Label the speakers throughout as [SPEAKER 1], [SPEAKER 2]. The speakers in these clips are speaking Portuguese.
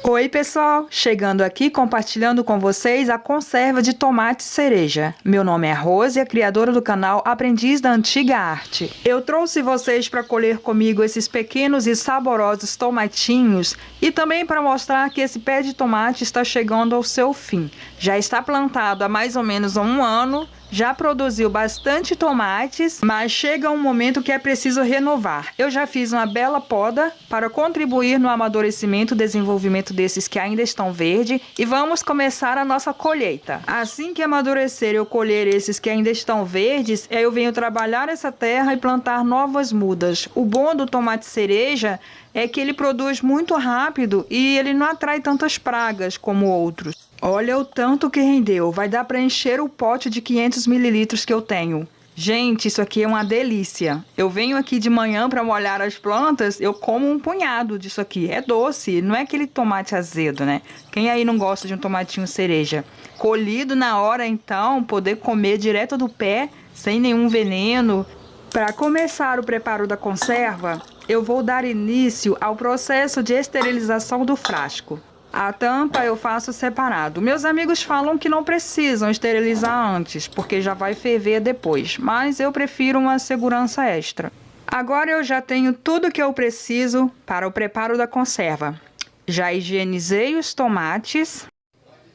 [SPEAKER 1] Oi pessoal, chegando aqui compartilhando com vocês a conserva de tomate cereja. Meu nome é Rose, a criadora do canal Aprendiz da Antiga Arte. Eu trouxe vocês para colher comigo esses pequenos e saborosos tomatinhos e também para mostrar que esse pé de tomate está chegando ao seu fim. Já está plantado há mais ou menos 1 ano, já produziu bastante tomates, mas chega um momento que é preciso renovar. Eu já fiz uma bela poda para contribuir no amadurecimento e desenvolvimento desses que ainda estão verdes e vamos começar a nossa colheita. Assim que amadurecer e eu colher esses que ainda estão verdes, eu venho trabalhar essa terra e plantar novas mudas. O bom do tomate cereja é que ele produz muito rápido e ele não atrai tantas pragas como outros. Olha o tanto que rendeu, vai dar para encher o pote de 500 ml que eu tenho. Gente, isso aqui é uma delícia. Eu venho aqui de manhã para molhar as plantas, eu como um punhado disso aqui. É doce, não é aquele tomate azedo, né? Quem aí não gosta de um tomatinho cereja? Colhido na hora, então, poder comer direto do pé, sem nenhum veneno. Para começar o preparo da conserva, eu vou dar início ao processo de esterilização do frasco. A tampa eu faço separado. Meus amigos falam que não precisam esterilizar antes, porque já vai ferver depois, mas eu prefiro uma segurança extra. Agora eu já tenho tudo que eu preciso para o preparo da conserva. Já higienizei os tomates.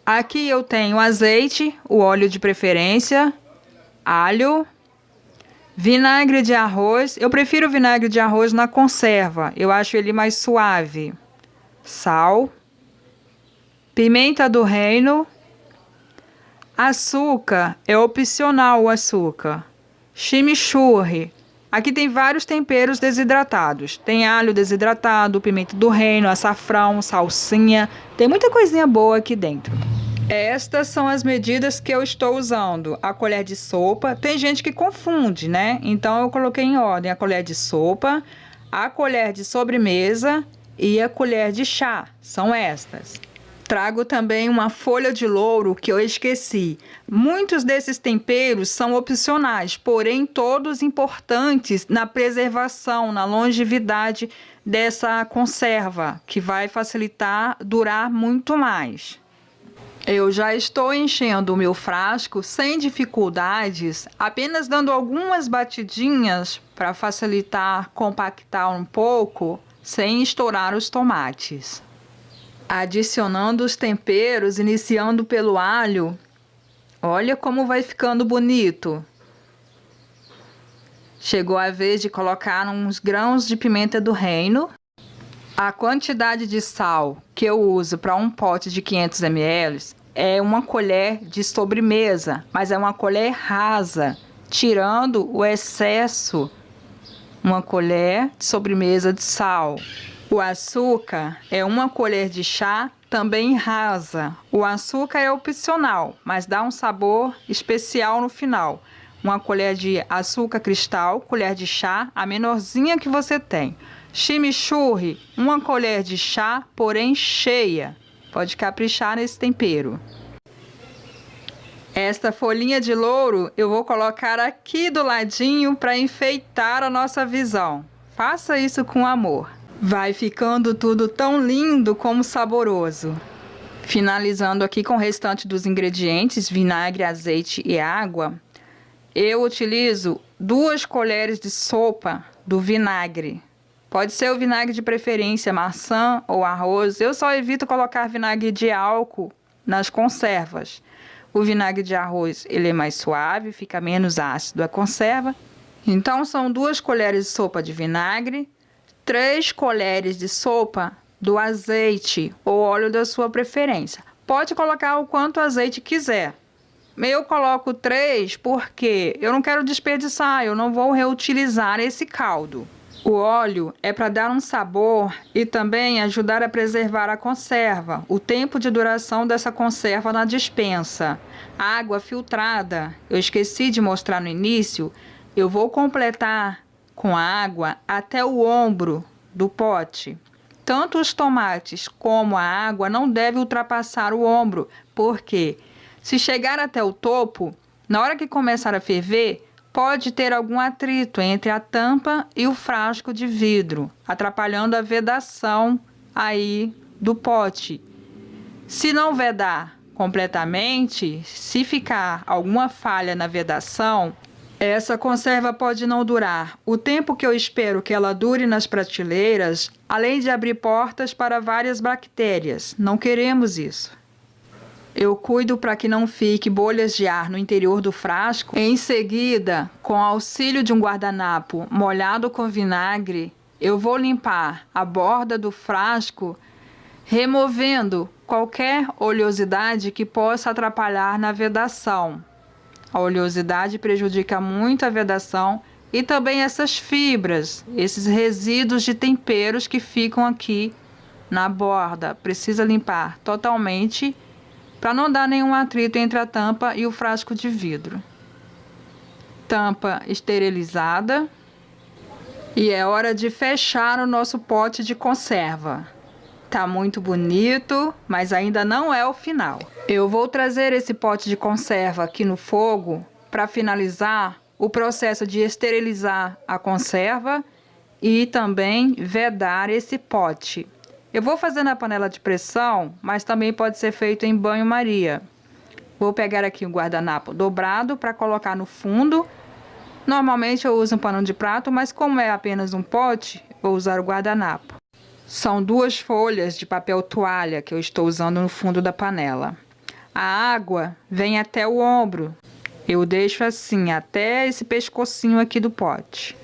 [SPEAKER 1] Aqui eu tenho azeite, o óleo de preferência, alho, vinagre de arroz. Eu prefiro vinagre de arroz na conserva, eu acho ele mais suave. Sal. Pimenta do reino, açúcar, é opcional o açúcar, chimichurri, aqui tem vários temperos desidratados, tem alho desidratado, pimenta do reino, açafrão, salsinha, tem muita coisinha boa aqui dentro. Estas são as medidas que eu estou usando, a colher de sopa, tem gente que confunde, né? Então eu coloquei em ordem a colher de sopa, a colher de sobremesa e a colher de chá, são estas. Trago também uma folha de louro que eu esqueci. Muitos desses temperos são opcionais, porém todos importantes na preservação, na longevidade dessa conserva, que vai facilitar durar muito mais. Eu já estou enchendo o meu frasco sem dificuldades, apenas dando algumas batidinhas para facilitar, compactar um pouco, sem estourar os tomates. Adicionando os temperos, iniciando pelo alho. Olha como vai ficando bonito. Chegou a vez de colocar uns grãos de pimenta do reino. A quantidade de sal que eu uso para um pote de 500 ml é uma colher de sobremesa, mas é uma colher rasa, tirando o excesso. Uma colher de sobremesa de sal. O açúcar é uma colher de chá, também rasa. O açúcar é opcional, mas dá um sabor especial no final. Uma colher de açúcar cristal, colher de chá, a menorzinha que você tem. Chimichurri, uma colher de chá, porém cheia. Pode caprichar nesse tempero. Esta folhinha de louro eu vou colocar aqui do ladinho para enfeitar a nossa visão. Faça isso com amor. Vai ficando tudo tão lindo como saboroso. Finalizando aqui com o restante dos ingredientes, vinagre, azeite e água, eu utilizo 2 colheres de sopa do vinagre. Pode ser o vinagre de preferência, maçã ou arroz. Eu só evito colocar vinagre de álcool nas conservas. O vinagre de arroz ele é mais suave, fica menos ácido a conserva. Então são 2 colheres de sopa de vinagre, 3 colheres de sopa do azeite ou óleo da sua preferência. Pode colocar o quanto azeite quiser. Eu coloco 3 porque eu não quero desperdiçar, eu não vou reutilizar esse caldo. O óleo é para dar um sabor e também ajudar a preservar a conserva, o tempo de duração dessa conserva na despensa. A água filtrada, eu esqueci de mostrar no início, eu vou completar com a água até o ombro do pote. Tanto os tomates como a água não devem ultrapassar o ombro, porque se chegar até o topo, na hora que começar a ferver, pode ter algum atrito entre a tampa e o frasco de vidro, atrapalhando a vedação aí do pote. Se não vedar completamente, se ficar alguma falha na vedação, essa conserva pode não durar o tempo que eu espero que ela dure nas prateleiras, além de abrir portas para várias bactérias. Não queremos isso. Eu cuido para que não fique bolhas de ar no interior do frasco. Em seguida, com auxílio de um guardanapo molhado com vinagre, eu vou limpar a borda do frasco, removendo qualquer oleosidade que possa atrapalhar na vedação. A oleosidade prejudica muito a vedação e também essas fibras, esses resíduos de temperos que ficam aqui na borda. Precisa limpar totalmente para não dar nenhum atrito entre a tampa e o frasco de vidro. Tampa esterilizada. E é hora de fechar o nosso pote de conserva. Tá muito bonito, mas ainda não é o final. Eu vou trazer esse pote de conserva aqui no fogo para finalizar o processo de esterilizar a conserva e também vedar esse pote. Eu vou fazer na panela de pressão, mas também pode ser feito em banho-maria. Vou pegar aqui um guardanapo dobrado para colocar no fundo. Normalmente eu uso um pano de prato, mas como é apenas um pote, vou usar o guardanapo. São 2 folhas de papel toalha que eu estou usando no fundo da panela. A água vem até o ombro. Eu deixo assim, até esse pescocinho aqui do pote.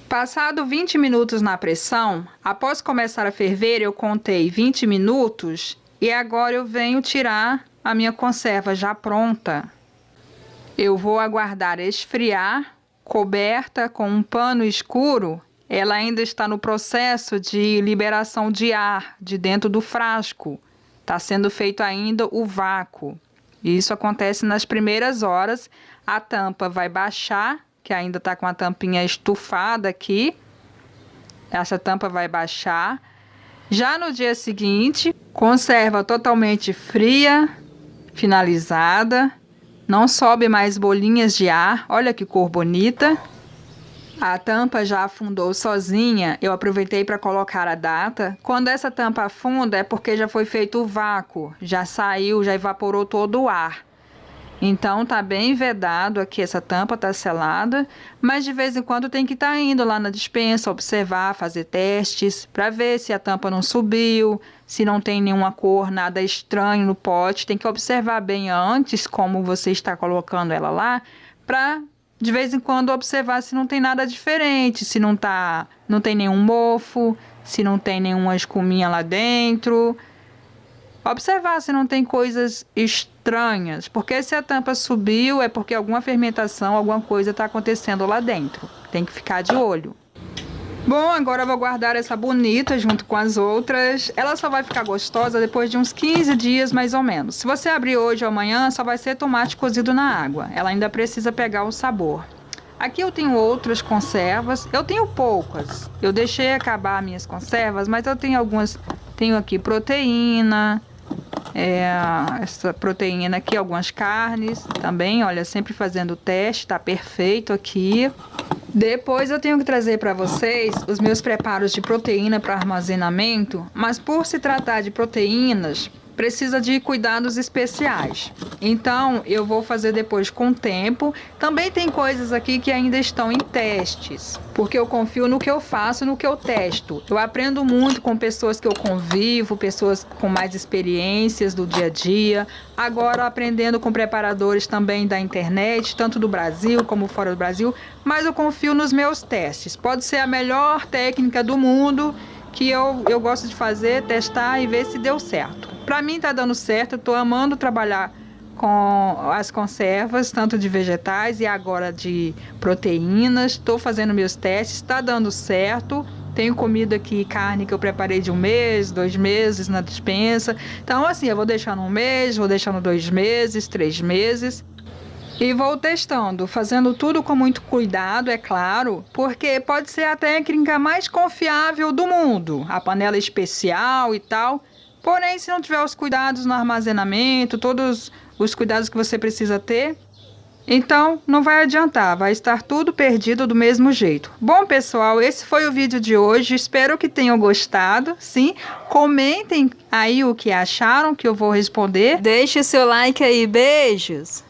[SPEAKER 1] Passado 20 minutos na pressão, após começar a ferver, eu contei 20 minutos e agora eu venho tirar a minha conserva já pronta. Eu vou aguardar esfriar, coberta com um pano escuro. Ela ainda está no processo de liberação de ar de dentro do frasco. Está sendo feito ainda o vácuo. Isso acontece nas primeiras horas. A tampa vai baixar, que ainda está com a tampinha estufada aqui. Essa tampa vai baixar. Já no dia seguinte, conserva totalmente fria, finalizada. Não sobe mais bolinhas de ar. Olha que cor bonita. A tampa já afundou sozinha. Eu aproveitei para colocar a data. Quando essa tampa afunda é porque já foi feito o vácuo. Já saiu, já evaporou todo o ar. Então tá bem vedado aqui, essa tampa tá selada, mas de vez em quando tem que estar indo lá na despensa, observar, fazer testes, para ver se a tampa não subiu, se não tem nenhuma cor, nada estranho no pote. Tem que observar bem antes como você está colocando ela lá, para de vez em quando observar se não tem nada diferente, se não tem nenhum mofo, se não tem nenhuma escuminha lá dentro. Observar se não tem coisas estranhas, porque se a tampa subiu é porque alguma fermentação, alguma coisa está acontecendo lá dentro. Tem que ficar de olho. Bom, agora eu vou guardar essa bonita junto com as outras. Ela só vai ficar gostosa depois de uns 15 dias mais ou menos. Se você abrir hoje ou amanhã, só vai ser tomate cozido na água. Ela ainda precisa pegar o sabor. Aqui eu tenho outras conservas. Eu tenho poucas. Eu deixei acabar minhas conservas, mas eu tenho algumas. Tenho aqui proteína. Essa proteína aqui, algumas carnes também, olha, sempre fazendo o teste, tá perfeito aqui. Depois eu tenho que trazer para vocês os meus preparos de proteína para armazenamento, mas por se tratar de proteínas, precisa de cuidados especiais. Então, eu vou fazer depois com o tempo. Também tem coisas aqui que ainda estão em testes, porque eu confio no que eu faço, no que eu testo. Eu aprendo muito com pessoas que eu convivo, pessoas com mais experiências do dia a dia. Agora aprendendo com preparadores também da internet, tanto do Brasil como fora do Brasil. Mas eu confio nos meus testes. Pode ser a melhor técnica do mundo que eu gosto de fazer, testar e ver se deu certo. Para mim tá dando certo, eu tô amando trabalhar com as conservas, tanto de vegetais e agora de proteínas. Estou fazendo meus testes, está dando certo. Tenho comido aqui carne que eu preparei de 1 mês, 2 meses na despensa. Então assim, eu vou deixar no 1 mês, vou deixar no 2 meses, 3 meses. E vou testando, fazendo tudo com muito cuidado, é claro, porque pode ser a técnica mais confiável do mundo, a panela especial e tal. Porém, se não tiver os cuidados no armazenamento, todos os cuidados que você precisa ter, Então, não vai adiantar, vai estar tudo perdido do mesmo jeito. Bom, pessoal, esse foi o vídeo de hoje. Espero que tenham gostado, sim? Comentem aí o que acharam, que eu vou responder.
[SPEAKER 2] Deixe seu like aí, beijos!